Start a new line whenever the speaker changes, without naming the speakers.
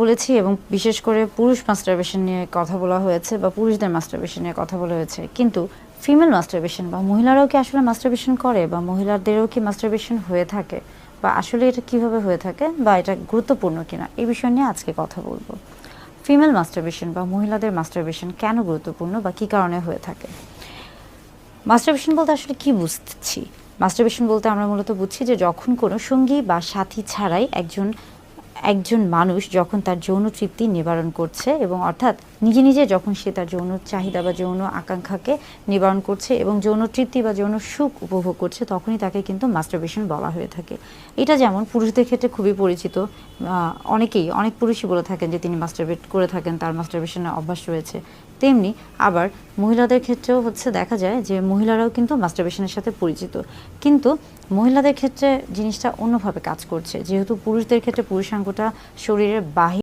বলেছি এবং বিশেষ করে পুরুষ মাস্টারবেশন নিয়ে কথা বলা হয়েছে বা পুরুষদের মাস্টারবেশন নিয়ে কথা বলা হয়েছে, কিন্তু ফিমেল মাস্টারবেশন বা মহিলারাও কি আসলে মাস্টারবেশন করে বা মহিলাদেরও কি মাস্টারবেশন হয়ে থাকে বা আসলে এটা কিভাবে হয়ে থাকে বা এটা গুরুত্বপূর্ণ কিনা, এই বিষয় নিয়ে আজকে কথা বলবো। ফিমেল মাস্টারবেশন বা মহিলাদের মাস্টারবেশন কেন গুরুত্বপূর্ণ বা কী কারণে হয়ে থাকে? মাস্টারবেশন বলতে আসলে কি বুঝছি? মাস্টারবেশন বলতে আমরা মূলত বুঝছি যে যখন কোনো সঙ্গী বা সাথী ছাড়াই একজন মানুষ যখন তার যৌন তৃপ্তি নিবারণ করছে, এবং অর্থাৎ নিজে নিজে যখন সে তার যৌন চাহিদা বা যৌন আকাঙ্ক্ষাকে নিবারণ করছে এবং যৌন তৃপ্তি বা যৌন সুখ উপভোগ করছে, তখনই তাকে কিন্তু মাস্টারবেশন বলা হয়ে থাকে। এটা যেমন পুরুষদের ক্ষেত্রে খুবই পরিচিত, অনেক পুরুষই বলে থাকেন যে তিনি মাস্টারবেট করে থাকেন, তার মাস্টারবেশনের অভ্যাস রয়েছে। তেমনি আবার মহিলাদের ক্ষেত্রেও দেখা যায় যে মহিলারাও কিন্তু মাস্টারবেশনের সাথে পরিচিত, কিন্তু মহিলাদের ক্ষেত্রে জিনিসটা অন্যভাবে কাজ করছে, যেহেতু পুরুষদের ক্ষেত্রে পুরুষাঙ্গটা শরীরের বাহির